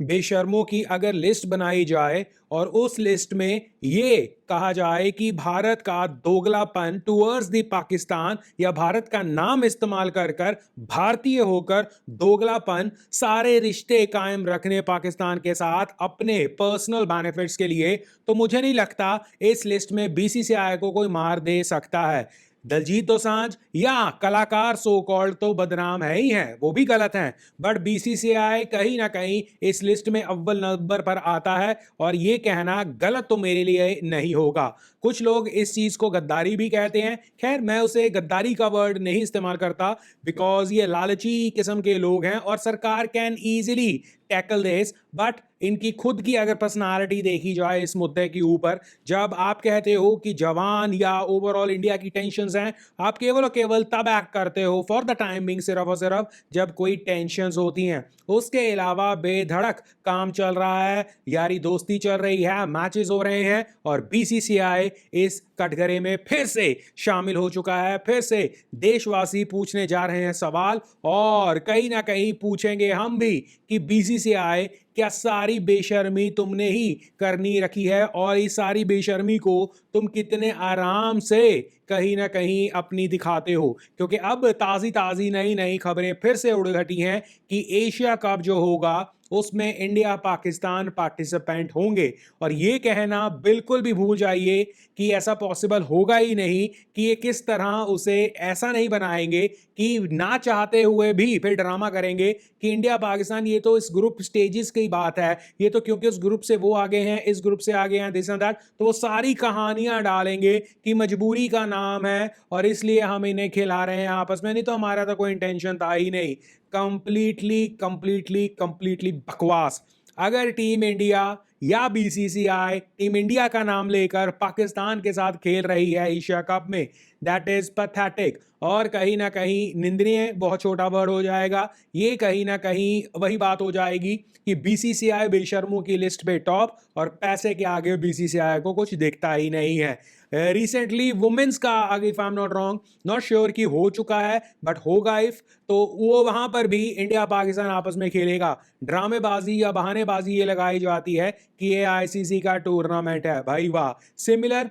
बेशर्मों की अगर लिस्ट बनाई जाए और उस लिस्ट में ये कहा जाए कि भारत का दोगलापन टुवर्ड्स द पाकिस्तान या भारत का नाम इस्तेमाल कर कर भारतीय होकर दोगलापन सारे रिश्ते कायम रखने पाकिस्तान के साथ अपने पर्सनल बेनिफिट्स के लिए, तो मुझे नहीं लगता इस लिस्ट में बीसीसीआई को कोई मार दे सकता है। दलजीत दोसांझ या कलाकार सो कॉल्ड तो बदनाम है ही हैं, वो भी गलत हैं, बट बीसीसीआई कहीं ना कहीं इस लिस्ट में अव्वल नंबर पर आता है और ये कहना गलत तो मेरे लिए नहीं होगा। कुछ लोग इस चीज को गद्दारी भी कहते हैं, खैर मैं उसे गद्दारी का वर्ड नहीं इस्तेमाल करता बिकॉज ये लालची किस्म के लोग हैं और सरकार can easily tackle this, but इनकी खुद की अगर पर्सनालिटी देखी जाए इस मुद्दे के ऊपर, जब आप कहते हो कि जवान या ओवरऑल इंडिया की टेंशन्स हैं, आप केवल और केवल तब एक्ट करते हो फॉर द टाइम बिंग सिर्फ और सिर्फ जब कोई टेंशन्स होती हैं। उसके अलावा बेधड़क काम चल रहा है, यारी दोस्ती चल रही है, मैचेस हो रहे हैं और बीसीसीआई इस कटघरे में फिर से शामिल हो चुका है। फिर से देशवासी पूछने जा रहे हैं सवाल और कहीं ना कहीं पूछेंगे हम भी कि बीसीसीआई क्या सारी बेशर्मी तुमने ही करनी रखी है और इस सारी बेशर्मी को तुम कितने आराम से कहीं ना कहीं अपनी दिखाते हो, क्योंकि अब ताज़ी ताज़ी नई नई खबरें फिर से उड़ घटी हैं कि एशिया कप जो होगा उसमें इंडिया पाकिस्तान पार्टिसिपेंट होंगे और ये कहना बिल्कुल भी भूल जाइए कि ऐसा पॉसिबल होगा ही नहीं कि ये किस तरह उसे ऐसा नहीं बनाएंगे कि ना चाहते हुए भी फिर ड्रामा करेंगे कि इंडिया पाकिस्तान ये तो इस ग्रुप स्टेजेस की बात है, ये तो क्योंकि उस ग्रुप से वो आगे हैं, इस ग्रुप से आगे हैं, दिस एंड दैट, तो वो सारी कहानियां डालेंगे कि मजबूरी का नाम है और इसलिए हम इन्हें खिला रहे हैं आपस में, नहीं तो हमारा तो कोई इंटेंशन था ही नहीं। कंप्लीटली कंप्लीटली कंप्लीटली बकवास। अगर टीम इंडिया या बीसीसीआई टीम इंडिया का नाम लेकर पाकिस्तान के साथ खेल रही है एशिया कप में, दैट इज पैथेटिक और कहीं ना कहीं निंदनीय, बहुत छोटा वर्ड हो जाएगा ये, कहीं ना कहीं वही बात हो जाएगी कि बीसीसीआई बेशर्मों की लिस्ट पे टॉप और पैसे के आगे बीसीसीआई को कुछ दिखता ही नहीं है। रिसेंटली वुमेन्स का, अगर if I am not wrong, not sure कि हो चुका है बट होगा इफ, तो वो वहां पर भी इंडिया पाकिस्तान आपस में खेलेगा। ड्रामेबाजी या बहानेबाजी ये लगाई जाती है कि ये आईसीसी का टूर्नामेंट है, भाई वाह। Similar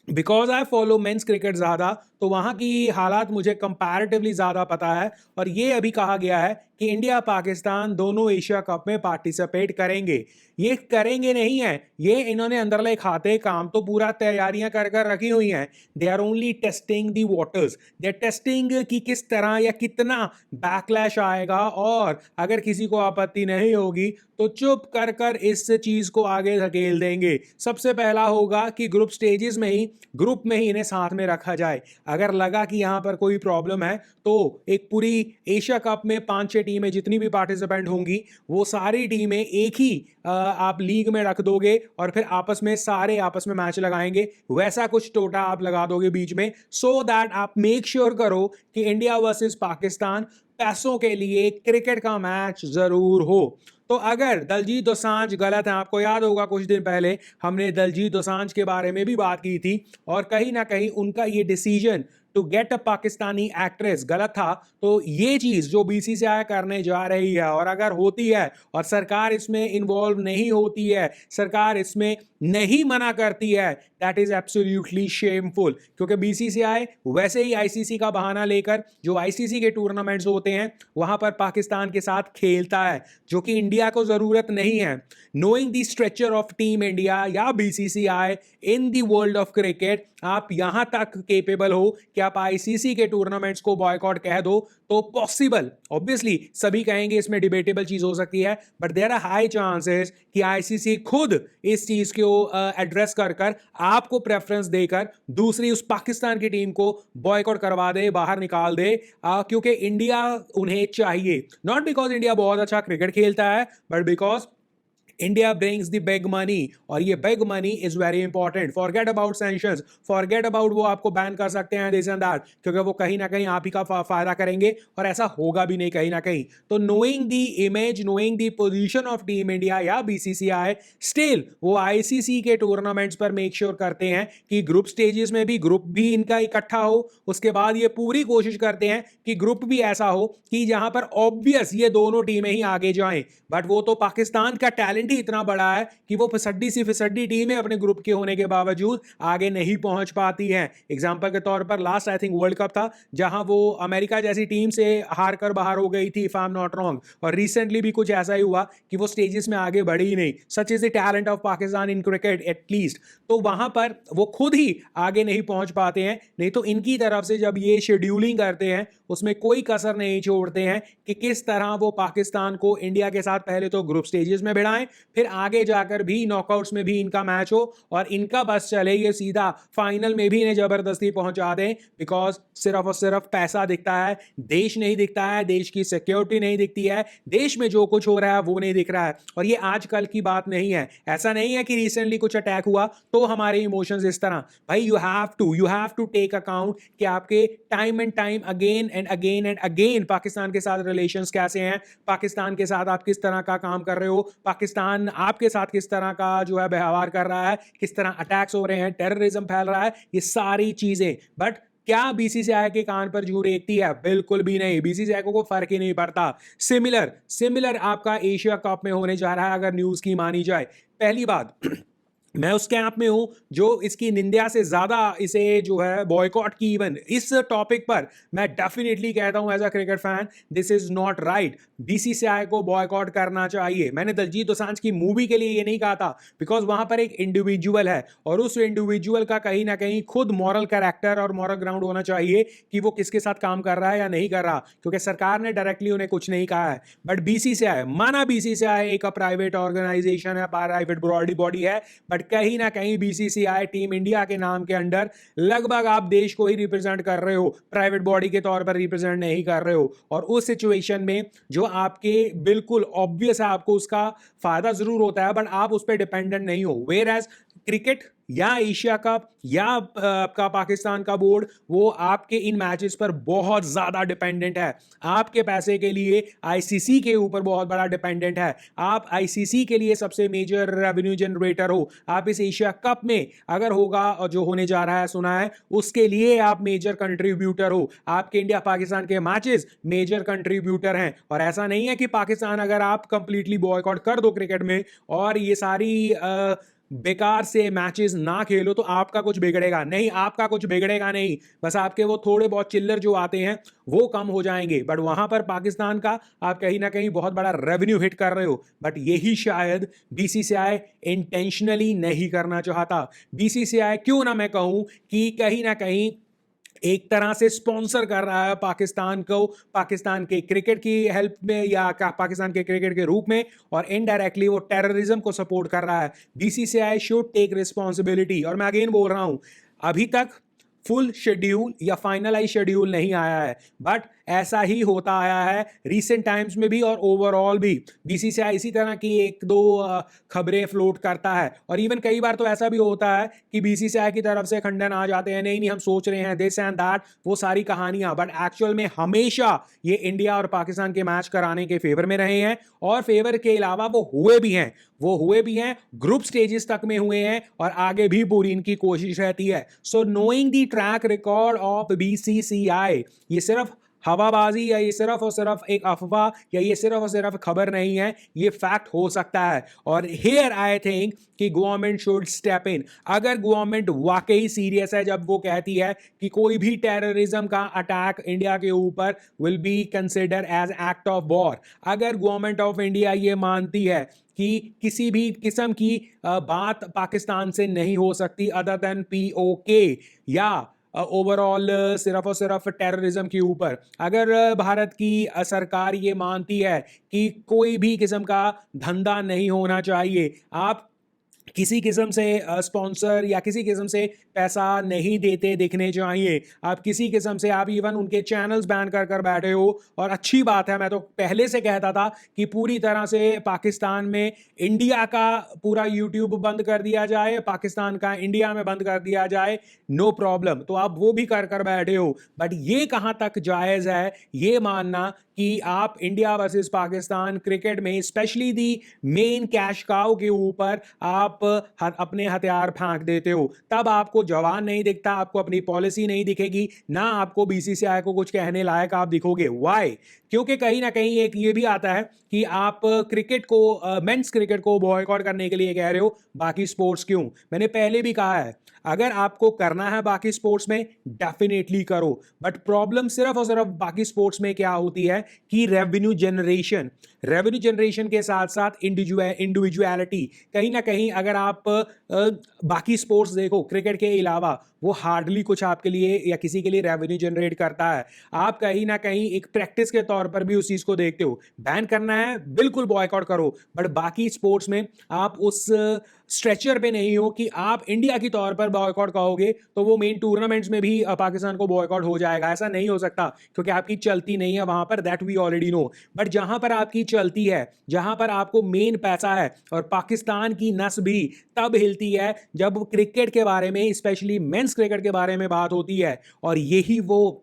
because I follow men's cricket ज़्यादा, तो वहाँ की हालात मुझे कंपैरेटिवली ज़्यादा पता है और ये अभी कहा गया है कि इंडिया पाकिस्तान दोनों एशिया कप में पार्टिसिपेट करेंगे। ये करेंगे नहीं है, ये इन्होंने अंदरले खाते काम तो पूरा तैयारियां कर कर रखी हुई हैं। They are only testing the waters, they are testing कि किस तरह या कितना बैकलैश आएगा और अगर किसी को आपत्ति नहीं होगी तो चुप कर कर इस चीज को आगे धकेल देंगे। सबसे पहला होगा कि ग्रुप स्टेजेस में ही, ग्रुप में ही इन्हें साथ में रखा जाए। अगर लगा कि यहां पर कोई प्रॉब्लम है तो एक पूरी एशिया कप में 5-6 टीमें जितनी भी पार्टिसिपेंट होंगी वो सारी टीमें एक ही आप लीग में रख दोगे और फिर आपस में सारे आपस में मैच लगाएंगे, वैसा कुछ टोटा आप लगा दोगे बीच में, सो दैट आप मेक श्योर करो कि इंडिया वर्सेस पाकिस्तान पैसों के लिए क्रिकेट का मैच जरूर हो। तो अगर दलजीत दोसांझ गलत है, आपको याद होगा कुछ दिन पहले हमने दलजीत दोसांझ के बारे में भी बात की थी और कहीं ना कहीं उनका ये decision to get a Pakistani actress गलत था, तो ये चीज जो बीसीसीआई करने जा रही है और अगर होती है और सरकार इसमें इन्वॉल्व नहीं होती है, सरकार इसमें नहीं मना करती है, दैट इज एब्सोल्युटली शेमफुल। क्योंकि बीसीसीआई वैसे ही आईसीसी का बहाना लेकर जो आईसीसी के टूर्नामेंट्स होते हैं वहां पर पाकिस्तान के साथ खेलता है, जो कि इंडिया को जरूरत नहीं है। Knowing the structure of team India या BCCI in the world of cricket, आप यहां तक केपेबल हो कि आप आईसीसी के टूर्नामेंट्स को बॉयकॉट कह दो, तो पॉसिबल, ऑब्वियसली सभी कहेंगे इसमें डिबेटेबल चीज हो सकती है, but there are high chances कि आईसीसी खुद इस चीज को एड्रेस कर कर आपको प्रेफरेंस देकर दूसरी उस पाकिस्तान की टीम को बॉयकॉट करवा दे, बाहर निकाल दे, क्योंकि इंडिया उन्हें चाहिए, नॉट बिकॉज इंडिया बहुत अच्छा क्रिकेट खेलता है but because India brings the big money, और ये big money is very important. Forget about sanctions, forget about वो आपको बैन कर सकते हैं दिस एंड दैट, क्योंकि वो कहीं ना कहीं आप ही का फायदा करेंगे, और ऐसा होगा भी नहीं कहीं ना कहीं। तो knowing the image, knowing the position of team India या बीसीसीआई, स्टिल वो आईसीसी के टूर्नामेंट्स पर मेक श्योर करते हैं कि ग्रुप स्टेजेस में भी ग्रुप भी इनका इकट्ठा हो। उसके बाद ये पूरी कोशिश करते हैं कि ग्रुप भी ऐसा हो कि जहां पर ऑब्वियस ये दोनों टीमें ही आगे जाएं। बट वो तो पाकिस्तान का टैलेंट ही इतना बड़ा है कि वो फिसड्डी सी फिसड्डी टीमें अपने ग्रुप के होने के बावजूद आगे नहीं पहुंच पाती हैं। एग्जांपल के तौर पर last I think world cup था, जहां वो अमेरिका जैसी टीम से हार कर बाहर हो गई थी, if I am not wrong, और रिसेंटली भी कुछ ऐसा ही हुआ कि वो स्टेजेस में आगे बढ़ी ही नहीं। Such is the talent of Pakistan in cricket at least. तो वहां पर वो खुद ही आगे नहीं पहुंच पाते हैं। नहीं तो इनकी तरफ से जब ये शेड्यूलिंग करते हैं उसमें कोई कसर नहीं छोड़ते हैं कि किस तरह वो पाकिस्तान को इंडिया के साथ पहले तो ग्रुप स्टेजेस में भिड़ाएं, फिर आगे जाकर भी नॉकआउट्स में भी इनका मैच हो और इनका बस चले ये सीधा फाइनल में भी इन्हें जबरदस्ती पहुंचा दें। बिकॉज सिर्फ और सिर्फ पैसा दिखता है, देश नहीं दिखता है, देश की सिक्योरिटी नहीं दिखती है, देश में जो कुछ हो रहा है वो नहीं दिख रहा है। और ये आजकल की बात नहीं है, ऐसा नहीं है कि रिसेंटली कुछ अटैक हुआ तो हमारे इमोशंस इस तरह। भाई you have to take account कि आपके time and time again and again Pakistan के साथ रिलेशंस कैसे हैं, पाकिस्तान के साथ आप किस तरह का काम कर रहे हो, पाकिस्तान आपके साथ किस तरह का जो है व्यवहार कर रहा है, किस तरह अटैक्स हो रहे हैं, टेररिज्म फैल रहा है, ये सारी चीजें। बट क्या बीसीसीआई के कान पर जू रेखती है? बिल्कुल भी नहीं, बीसीसीआई को कोई फर्क ही नहीं पड़ता। सिमिलर आपका एशिया कप में होने जा रहा है अगर न्यूज की मानी जाए। पहली बात मैं उस कैंप में हूं जो इसकी निंदा से ज्यादा इसे जो है बॉयकॉट की। इवन इस टॉपिक पर मैं डेफिनेटली कहता हूं as a cricket fan, this is not right. BCCI को बॉयकॉट करना चाहिए। मैंने दलजीत दोसांझ की मूवी के लिए ये नहीं कहा था, बिकॉज वहां पर एक इंडिविजुअल है और उस इंडिविजुअल का कहीं ना कहीं खुद मॉरल कैरेक्टर और मॉरल ग्राउंड होना चाहिए कि वो किसके साथ काम कर रहा है या नहीं कर रहा, क्योंकि सरकार ने डायरेक्टली उन्हें कुछ नहीं कहा है। बट बीसीसीआई, माना बीसीसीआई एक प्राइवेट ऑर्गेनाइजेशन है, प्राइवेट बॉडी है, बट कहीं ना कहीं बीसीसीआई टीम इंडिया के नाम के अंडर लगभग आप देश को ही रिप्रेजेंट कर रहे हो, प्राइवेट बॉडी के तौर पर रिप्रेजेंट नहीं कर रहे हो। और उस सिचुएशन में जो आपके बिल्कुल ऑब्वियस है, आपको उसका फायदा जरूर होता है बट आप उस पर डिपेंडेंट नहीं हो। वेयर एज क्रिकेट या एशिया कप या आपका पाकिस्तान का बोर्ड, वो आपके इन मैचेस पर बहुत ज्यादा डिपेंडेंट है। आपके पैसे के लिए आईसीसी के ऊपर बहुत बड़ा डिपेंडेंट है। आप आईसीसी के लिए सबसे मेजर रेवेन्यू जनरेटर हो। आप इस एशिया कप में अगर होगा और जो होने जा रहा है सुना है, उसके लिए आप मेजर कंट्रीब्यूटर हो। आपके इंडिया पाकिस्तान के मैचेस मेजर कंट्रीब्यूटर हैं। और ऐसा नहीं है कि पाकिस्तान अगर आप कंप्लीटली बॉयकॉट कर दो क्रिकेट में और ये सारी बेकार से मैचेस ना खेलो तो आपका कुछ बिगड़ेगा नहीं, आपका कुछ बिगड़ेगा नहीं। बस आपके वो थोड़े बहुत चिल्लर जो आते हैं वो कम हो जाएंगे। बट वहां पर पाकिस्तान का आप कहीं ना कहीं बहुत बड़ा रेवेन्यू हिट कर रहे हो। बट यही शायद बीसीसीआई इंटेंशनली नहीं करना चाहता। बीसीसीआई क्यों ना मैं कहूं कि कहीं ना कहीं एक तरह से स्पॉन्सर कर रहा है पाकिस्तान को, पाकिस्तान के क्रिकेट की हेल्प में या पाकिस्तान के क्रिकेट के रूप में, और इनडायरेक्टली वो टेररिज्म को सपोर्ट कर रहा है। BCCI should take responsibility. और मैं अगेन बोल रहा हूं, अभी तक फुल शेड्यूल या फाइनलाइज शेड्यूल नहीं आया है, बट ऐसा ही होता आया है रिसेंट टाइम्स में भी और ओवरऑल भी। बीसीसीआई इसी तरह की एक दो खबरें फ्लोट करता है। और इवन कई बार तो ऐसा भी होता है कि बीसीसीआई की तरफ से खंडन आ जाते हैं, नहीं हम सोच रहे हैं दिस एंड दैट, वो सारी कहानियां। बट एक्चुअल में हमेशा ये इंडिया और पाकिस्तान के मैच कराने के फेवर में रहे हैं, और फेवर के अलावा वो हुए भी हैं, ग्रुप स्टेजेस तक में हुए हैं, और आगे भी पूरी इनकी कोशिश रहती है। सो knowing the track record of BCCI, ये सिर्फ हवाबाजी या ये सिर्फ और सिर्फ एक अफवाह या ये सिर्फ और सिर्फ खबर नहीं है, ये फैक्ट हो सकता है। और हियर आई थिंक कि गवर्नमेंट शुड स्टेप इन। अगर गवर्नमेंट वाकई सीरियस है जब वो कहती है कि कोई भी टेररिज्म का अटैक इंडिया के ऊपर will be consider as act of war, अगर गवर्नमेंट ऑफ इंडिया ये मानती है कि किसी भी किस्म की बात पाकिस्तान से नहीं हो सकती अदर देन पीओके या ओवरऑल सिर्फ और सिर्फ टेररिज्म के ऊपर, अगर भारत की सरकार ये मानती है कि कोई भी किस्म का धंधा नहीं होना चाहिए, आप किसी किस्म से स्पॉन्सर या किसी किस्म से पैसा नहीं देते दिखने चाहिए। आप किसी किस्म से आप इवन उनके चैनल्स बैन कर कर बैठे हो, और अच्छी बात है। मैं तो पहले से कहता था कि पूरी तरह से पाकिस्तान में इंडिया का पूरा यूट्यूब बंद कर दिया जाए, पाकिस्तान का इंडिया में बंद कर दिया जाए, नो प्रॉब्लम। तो आप वो भी कर कर बैठे हो, बट ये कहाँ तक जायज़ है ये मानना कि आप इंडिया वर्सेस पाकिस्तान क्रिकेट में specially the main cash cow के ऊपर आप अपने हथियार फेंक देते हो, तब आपको जवान नहीं दिखता, आपको अपनी पॉलिसी नहीं दिखेगी, ना आपको बीसीसीआई को कुछ कहने लायक आप दिखोगे। वाई? क्योंकि कहीं ना कहीं एक ये भी आता है कि आप क्रिकेट को, मेंस क्रिकेट को बॉयकॉट करने के लिए कह रहे हो, बाकी स्पोर्ट्स क्यों? मैंने पहले भी कहा है, अगर आपको करना है बाकी स्पोर्ट्स में डेफिनेटली करो, बट प्रॉब्लम सिर्फ और सिर्फ बाकी स्पोर्ट्स में क्या होती है कि रेवेन्यू जनरेशन के साथ साथ इंडिविजुअलिटी, कहीं ना कहीं अगर आप बाकी स्पोर्ट्स देखो क्रिकेट के अलावा, वो हार्डली कुछ आपके लिए या किसी के लिए रेवेन्यू जनरेट करता है। आप कहीं ना कहीं एक प्रैक्टिस के तौर पर भी उस चीज को देखते हो। बैन करना है बिल्कुल बॉयकॉट करो, बट बाकी स्पोर्ट्स में आप उस स्ट्रेचर पे नहीं हो कि आप इंडिया की तौर पर बॉयकॉट कहोगे तो वो मेन टूर्नामेंट्स में भी पाकिस्तान को बॉयकॉट हो जाएगा। ऐसा नहीं हो सकता, क्योंकि आपकी चलती नहीं है वहां पर, that we already know. But जहां पर आपकी चलती है, जहां पर आपको मेन पैसा है, और पाकिस्तान की नस भी तब हिलती है जब क्रिकेट के बारे में, स्पेशली मेंस क्रिकेट के बारे में बात होती है। और यही वो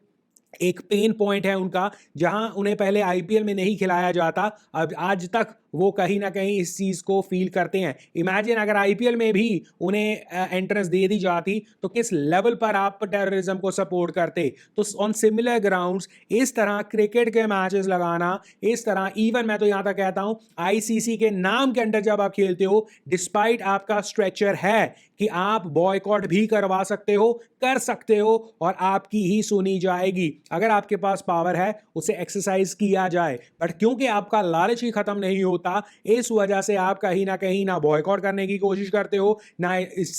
एक पेन पॉइंट है उनका, जहां उन्हें पहले आईपीएल में नहीं खिलाया जाता, अब आज तक वो कहीं ना कहीं इस चीज को फील करते हैं। इमेजिन अगर आईपीएल में भी उन्हें एंट्रेंस दे दी जाती तो किस लेवल पर आप टेररिज्म को सपोर्ट करते। तो ऑन सिमिलर ग्राउंड्स इस तरह क्रिकेट के मैचेस लगाना, इस तरह इवन मैं तो यहां तक कहता हूं आईसीसी के नाम के अंडर जब आप खेलते हो, डिस्पाइट आपका स्ट्रेचर है कि आप बॉयकॉट भी करवा सकते हो, कर सकते हो, और आपकी ही सुनी जाएगी अगर आपके पास पावर है, उसे एक्सरसाइज किया जाए। बट क्योंकि आपका लालच ही खत्म नहीं होता, इस वजह से आप कहीं ना बॉयकॉट करने की कोशिश करते हो, ना इस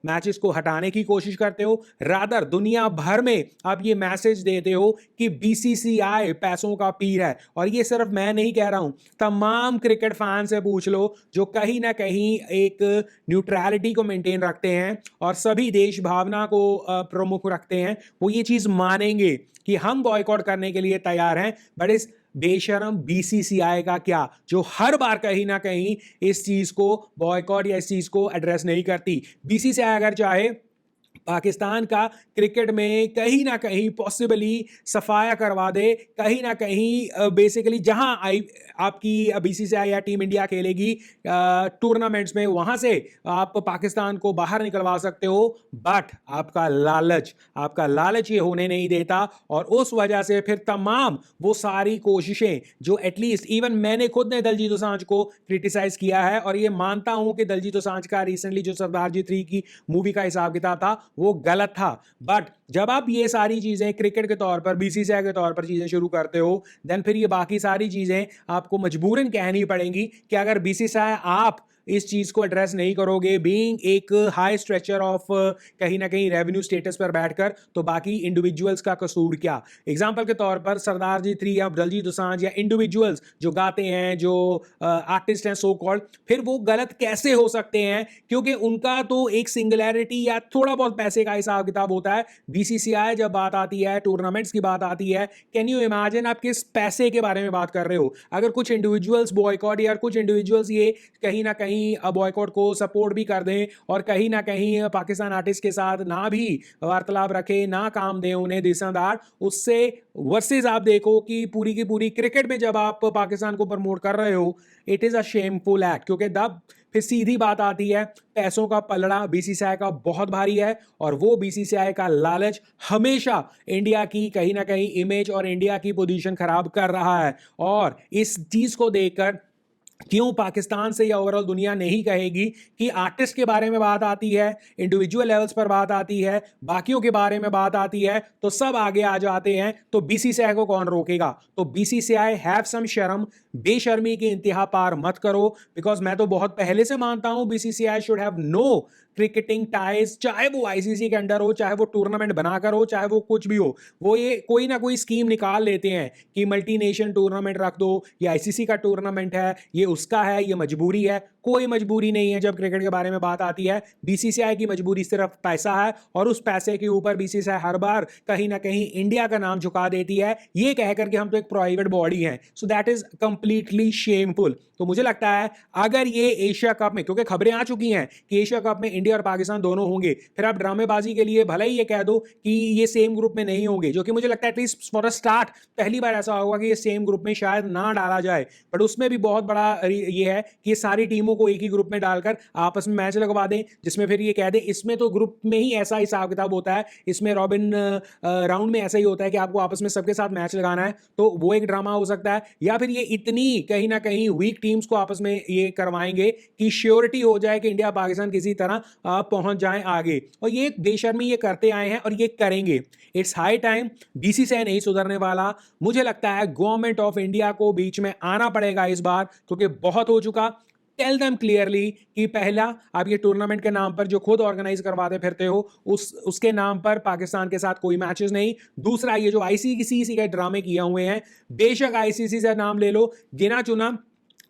मैचेस को हटाने की कोशिश करते हो। रादर दुनिया भर में आप ये मैसेज देते हो कि बीसीसीआई पैसों का पीर है। और ये सिर्फ मैं नहीं कह रहा हूं, तमाम क्रिकेट फैन से पूछ लो जो कहीं ना कहीं एक न्यूट्रलिटी को मेंटेन रखते हैं और सभी देश भावना को प्रमुख रखते हैं, वो ये चीज मानेंगे कि हम बॉयकॉट करने के लिए तैयार हैं। बट इस बेशरम बीसीसीआई का क्या, जो हर बार कहीं ना कहीं इस चीज को बॉयकॉट या इस चीज को एड्रेस नहीं करती। बीसीसीआई अगर चाहे पाकिस्तान का क्रिकेट में कहीं ना कहीं पॉसिबली सफाया करवा दे, कहीं ना कहीं बेसिकली जहां आपकी बीसीसीआई या टीम इंडिया खेलेगी टूर्नामेंट्स में, वहां से आप पाकिस्तान को बाहर निकलवा सकते हो। बट आपका लालच ये होने नहीं देता, और उस वजह से फिर तमाम वो सारी कोशिशें जो एटलीस्ट इवन मैंने खुद ने दलजीत दोसांझ को क्रिटिसाइज किया है, और ये मानता हूं कि दलजीत दोसांझ का रिसेंटली जो सरदार जी 3 की मूवी का हिसाब किताब था वो गलत था। बट जब आप ये सारी चीजें क्रिकेट के तौर पर, बीसीसीआई के तौर पर चीजें शुरू करते हो, देन फिर ये बाकी सारी चीजें आपको मजबूरन कहनी पड़ेंगी कि अगर बीसीसीआई आप इस चीज को एड्रेस नहीं करोगे, बीइंग एक हाई स्ट्रेचर ऑफ कहीं ना कहीं रेवेन्यू स्टेटस पर बैठकर, तो बाकी इंडिविजुअल्स का कसूर क्या? एग्जांपल के तौर पर सरदार जी 3 या दलजीत दोसांझ या इंडिविजुअल्स जो गाते हैं, जो आर्टिस्ट हैं सो कॉल्ड, फिर वो गलत कैसे हो सकते हैं? क्योंकि उनका तो एक सिंगुलैरिटी या थोड़ा बहुत पैसे का हिसाब किताब होता है। बीसीसीआई जब बात आती है, टूर्नामेंट्स की बात आती है, कैन यू इमेजिन आप किस पैसे के बारे में बात कर रहे हो? अगर कुछ इंडिविजुअल्स बॉयकॉट या कुछ इंडिविजुअल्स ये कहीं ना कहीं बॉयकॉट को सपोर्ट भी कर दें, और कहीं ना कहीं पाकिस्तान आर्टिस्ट के साथ ना भी वार्तालाप रखे, ना काम दें उन्हें दिशादार, उससे वर्सेस आप देखो कि पूरी की पूरी क्रिकेट में जब आप पाकिस्तान को प्रमोट कर रहे हो, it is a shameful act. क्योंकि तब फिर सीधी बात आती है, पैसों का पलड़ा बीसीसीआई का बहुत भारी है, और वो बीसीसीआई का लालच हमेशा इंडिया की कहीं ना कहीं इमेज और इंडिया की पोजीशन खराब कर रहा है। और इस चीज को देखकर क्यों पाकिस्तान से या ओवरऑल दुनिया नहीं कहेगी कि आर्टिस्ट के बारे में बात आती है, इंडिविजुअल लेवल्स पर बात आती है, बाकियों के बारे में बात आती है, तो सब आगे आ जाते हैं, तो बीसीसीआई को कौन रोकेगा? तो बीसीसीआई हैव सम शर्म, बेशर्मी की इंतहा पार मत करो। बिकॉज मैं तो बहुत पहले से मानता हूं BCCI should have no cricketing ties, चाहे वो आईसीसी के अंडर हो, चाहे वो टूर्नामेंट बनाकर हो, चाहे वो कुछ भी हो। वो ये कोई ना कोई स्कीम निकाल लेते हैं कि मल्टी नेशन टूर्नामेंट रख दो, ये आईसीसी का टूर्नामेंट है, ये उसका है, ये मजबूरी है, कोई मजबूरी नहीं है जब क्रिकेट के बारे में बात आती है। बीसीसीआई की मजबूरी सिर्फ पैसा है और उस पैसे के ऊपर बीसीसीआई हर बार कहीं ना कहीं इंडिया का नाम झुका देती है, ये कहकर कि हम तो एक प्राइवेट बॉडी हैं। So that is completely shameful. तो मुझे लगता है अगर ये एशिया कप में, क्योंकि खबरें आ चुकी हैं कि एशिया कप में इंडिया और पाकिस्तान दोनों होंगे, फिर आप ड्रामेबाजी के लिए भले ही ये कह दो कि ये सेम ग्रुप में नहीं होंगे, जो कि मुझे लगता है एटलीस्ट फॉर अ स्टार्ट पहली बार ऐसा होगा कि ये सेम ग्रुप में शायद ना डाला जाए। बट उसमें भी बहुत बड़ा ये है कि ये सारी टीमों को एक ही ग्रुप में डालकर आपस में मैच लगवा दें, जिसमें फिर ये कह दें इसमें तो ग्रुप में ही ऐसा हिसाब किताब होता है, इसमें रॉबिन राउंड में ऐसा ही होता है कि आपको आपस में सबके साथ मैच लगाना है, तो वो एक ड्रामा हो सकता है। या फिर ये इतनी कहीं ना कहीं वीक टीम्स को आपस में ये करवाएंगे कि श्योरिटी हो जाए कि इंडिया पाकिस्तान किसी तरह पहुंच जाए आगे, और ये बेशर्मी ये करते आए हैं और ये करेंगे। It's high time. बीसीसीआई नहीं सुधरने वाला। मुझे लगता है गवर्नमेंट ऑफ इंडिया को बीच में आना पड़ेगा इस बार, क्योंकि बहुत हो चुका। टेल देम क्लियरली कि पहला, आप ये टूर्नामेंट के नाम पर जो खुद ऑर्गेनाइज करवाते फिरते हो उसके नाम पर पाकिस्तान के साथ कोई मैचेस नहीं। दूसरा, ये जो आईसीसी के ड्रामे किए हुए हैं, बेशक आईसीसी से नाम ले लो, गिना चुना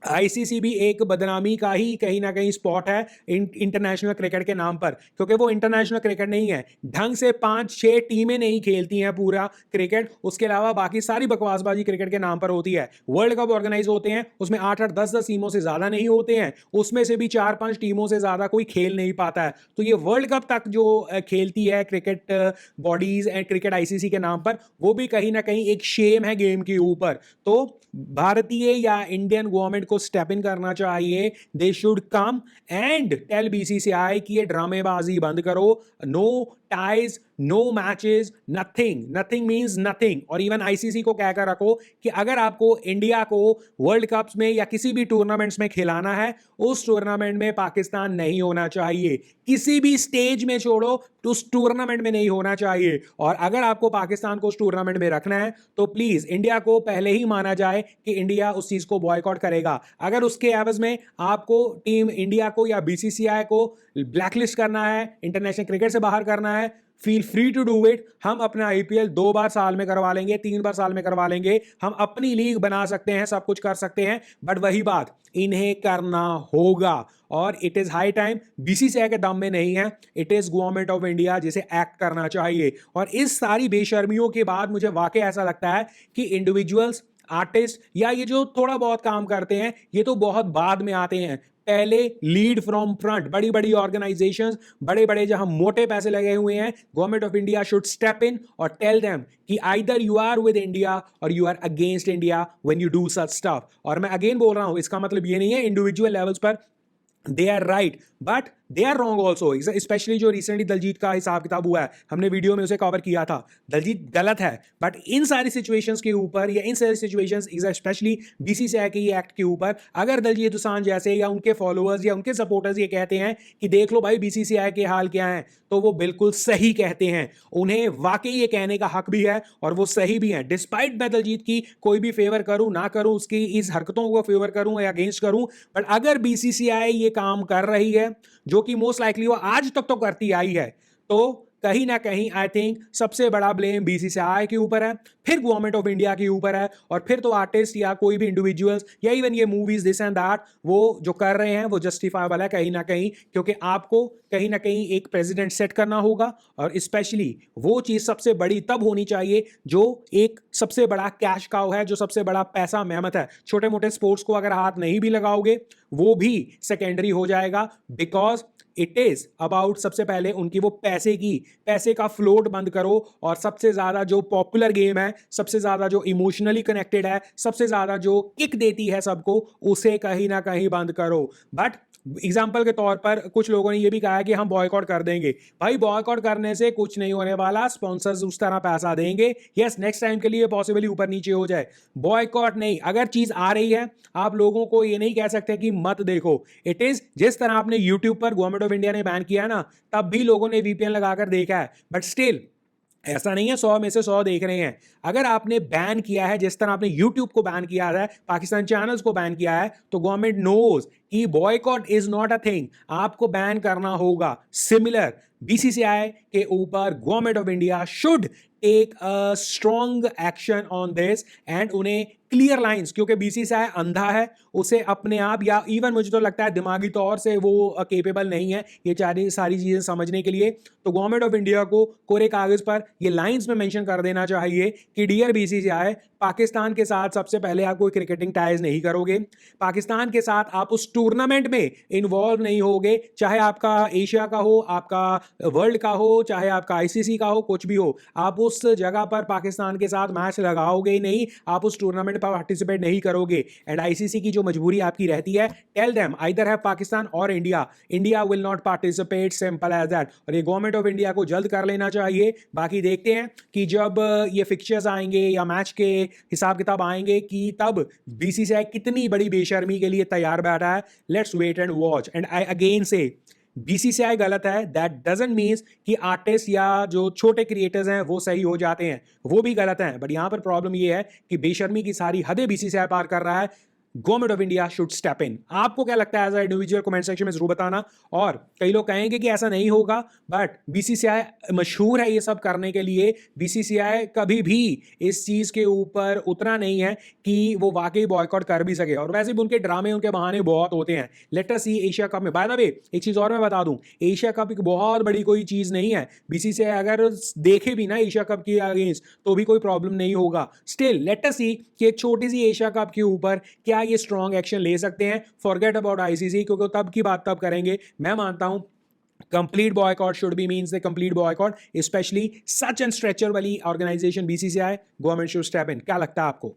आईसीसी भी एक बदनामी का ही कहीं ना कहीं स्पॉट है इंटरनेशनल क्रिकेट के नाम पर, क्योंकि वो इंटरनेशनल क्रिकेट नहीं है। ढंग से 5-6 टीमें नहीं खेलती हैं पूरा क्रिकेट, उसके अलावा बाकी सारी बकवासबाजी क्रिकेट के नाम पर होती है। वर्ल्ड कप ऑर्गेनाइज होते हैं, उसमें 8-8 10-10 टीमों से ज्यादा नहीं होते हैं, उसमें से भी 4-5 टीमों से ज्यादा कोई खेल नहीं पाता है। तो ये वर्ल्ड कप तक जो खेलती है cricket bodies and cricket ICC के नाम पर, वो भी कहीं ना कहीं एक शेम है गेम के ऊपर। तो भारतीय या इंडियन गवर्नमेंट को स्टेप इन करना चाहिए। They should come and tell BCCI कि ये ड्रामेबाजी बंद करो। No ties, no matches, nothing. Nothing means nothing. और इवन आईसीसी को कहकर रखो कि अगर आपको इंडिया को वर्ल्ड कप्स में या किसी भी टूर्नामेंट्स में खिलाना है, उस टूर्नामेंट में पाकिस्तान नहीं होना चाहिए। किसी भी स्टेज में छोड़ो, तो उस टूर्नामेंट में नहीं होना चाहिए। और अगर आपको पाकिस्तान को उस टूर्नामेंट में रखना है, तो प्लीज इंडिया को पहले ही माना जाए कि इंडिया उस चीज को बॉयकॉट करेगा। अगर उसके एवज में आपको टीम इंडिया को या बीसीसीआई को ब्लैकलिस्ट करना है, इंटरनेशनल क्रिकेट से बाहर करना है, feel free to do it. हम अपना आईपीएल 2 बार साल में करवा लेंगे, 3 बार साल में करवा लेंगे, हम अपनी लीग बना सकते हैं, सब कुछ कर सकते हैं। बट वही बात, इन्हें करना होगा और it is high time. BCCI के दम में नहीं है, it is government of India जिसे एक्ट करना चाहिए। और इस सारी बेशर्मियों के बाद मुझे वाकई ऐसा लगता है कि इंडिविजुअल्स, आर्टिस्ट या ये जो थोड़ा बहुत काम करते हैं, ये तो बहुत बाद में आते हैं। पहले लीड फ्रॉम फ्रंट, बड़ी बड़ी ऑर्गेनाइजेशंस, बड़े बड़े जहां मोटे पैसे लगे हुए हैं, government of India should step in और टेल देम कि either you are with India और you are against India when you do such stuff. और मैं अगेन बोल रहा हूं, इसका मतलब ये नहीं है इंडिविजुअल लेवल्स पर they are right, but they are wrong also. Specially जो रिसेंटली दलजीत का हिसाब किताब हुआ है, हमने वीडियो में उसे कवर किया था। दलजीत गलत है, बट इन सारी सिचुएशंस के ऊपर या इन सारी सिचुएशंस स्पेशली बीसीसीआई के एक्ट के ऊपर, अगर दलजीत दोसांझ जैसे या उनके फॉलोअर्स या उनके सपोर्टर्स ये कहते हैं कि देख लो भाई बीसीसीआई के हाल क्या है, तो वो बिल्कुल सही कहते हैं। उन्हें वाकई ये कहने का हक भी है और वो सही भी है। डिस्पाइट मैं दलजीत की कोई भी फेवर करूं ना करूं, उसकी इस हरकतों को फेवर करूं या अगेंस्ट करूं, बट अगर बीसीसीआई ये काम कर रही है, जो कि मोस्ट लाइकली वो आज तक तो करती आई है, तो कहीं ना कहीं आई थिंक सबसे बड़ा ब्लेम बीसीसीआई के ऊपर है, फिर गवर्नमेंट ऑफ इंडिया के ऊपर है, और फिर तो आर्टिस्ट या कोई भी इंडिविजुअल्स या इवन ये मूवीज दिस एंड दैट वो जो कर रहे हैं वो जस्टिफाइबल है कहीं ना कहीं, क्योंकि आपको कहीं ना कहीं एक प्रेसिडेंट सेट करना होगा। और स्पेशली वो चीज सबसे बड़ी तब होनी चाहिए जो एक सबसे बड़ा कैश काउ है, जो सबसे बड़ा पैसा मेहमत है। छोटे मोटे स्पोर्ट्स को अगर हाथ नहीं भी लगाओगे, वो भी सेकेंडरी हो जाएगा, बिकॉज इट इज अबाउट सबसे पहले उनकी वो पैसे का फ्लोट बंद करो, और सबसे ज्यादा जो पॉपुलर गेम है, सबसे ज्यादा जो इमोशनली कनेक्टेड है, सबसे ज्यादा जो किक देती है सबको, उसे कहीं ना कहीं बंद करो। बट एग्जाम्पल के तौर पर कुछ लोगों ने यह भी कहा है कि हम बॉयकॉट कर देंगे। भाई बॉयकॉट करने से कुछ नहीं होने वाला, स्पॉन्सर्स उस तरह पैसा देंगे, यस नेक्स्ट टाइम के लिए पॉसिबली ऊपर नीचे हो जाए, बॉयकॉट नहीं। अगर चीज आ रही है, आप लोगों को ये नहीं कह सकते कि मत देखो। इट इज जिस तरह आपने यूट्यूब पर गवर्नमेंट ऑफ इंडिया ने बैन किया ना, तब भी लोगों ने वीपीएन लगाकर देखा है, बट स्टिल ऐसा नहीं है 100 में से 100 देख रहे हैं। अगर आपने बैन किया है, जिस तरह आपने YouTube को बैन किया है, पाकिस्तान चैनल्स को बैन किया है, तो गवर्नमेंट नोज कि boycott is not a thing, आपको बैन करना होगा। सिमिलर बीसीसीआई के ऊपर government of India should take a strong action on this, and उन्हें क्लियर लाइंस, क्योंकि बीसीसीआई अंधा है, उसे अपने आप या इवन मुझे तो लगता है दिमागी तौर से वो केपेबल नहीं है ये सारी चीजें समझने के लिए। तो गवर्नमेंट ऑफ इंडिया को कोरे कागज पर ये लाइंस में मेंशन कर देना चाहिए कि डियर बीसीसीआई, पाकिस्तान के साथ सबसे पहले आप कोई क्रिकेटिंग टाइज नहीं करोगे, पाकिस्तान के साथ आप उस टूर्नामेंट में इन्वॉल्व नहीं होगे, चाहे आपका एशिया का हो, आपका वर्ल्ड का हो, चाहे आपका आईसीसी का हो, कुछ भी हो, आप उस जगह पर पाकिस्तान के साथ मैच लगाओगे ही नहीं, आप उस टूर्नामेंट पर पार्टिसिपेट नहीं करोगे। एंड आईसीसी की जो मजबूरी आपकी रहती है, टेल देम आइदर है पाकिस्तान और India, India will not participate, simple as that. और ये गवर्नमेंट ऑफ इंडिया को जल्द कर लेना चाहिए। बाकी देखते हैं कि जब ये फिक्चर्स आएंगे या मैच के हिसाब किताब आएंगे कि तब बीसीसीआई कितनी बड़ी बेशर्मी के लिए तैयार बैठा है। Let's wait and watch. And I again say, BCCI गलत है, दैट डजंट मीन्स कि आर्टिस्ट या जो छोटे क्रिएटर्स हैं वो सही हो जाते हैं, वो भी गलत हैं। बट यहां पर प्रॉब्लम ये है कि बेशर्मी की सारी हदें बीसीसीआई पार कर रहा है। Government of India should step in. आपको क्या लगता है as a individual, comment section में जरूर बताना। और कई लोग कहेंगे कि ऐसा नहीं होगा, बट बीसीसीआई मशहूर है ये सब करने के लिए। बीसीसीआई कभी भी इस चीज के ऊपर उतना नहीं है कि वो वाकई बॉयकॉट कर भी सके। और वैसे भी उनके ड्रामे, उनके बहाने बहुत होते हैं। Let us see Asia cup में, बाय द वे एक चीज और मैं बता दूं, एशिया कप एक बहुत बड़ी कोई चीज नहीं है। बीसीसीआई अगर देखे भी ना एशिया कप के अगेंस्ट तो भी कोई प्रॉब्लम नहीं होगा। स्टिल लेट अस सी कि एक छोटी सी एशिया कप के ऊपर क्या ये स्ट्रॉन्ग एक्शन ले सकते हैं। फॉरगेट अबाउट आईसीसी, क्योंकि तब की बात तब करेंगे। मैं मानता हूं complete boycott should be means the complete boycott, specially such and structure वाली organisation BCCI. Government should step in. क्या लगता है आपको?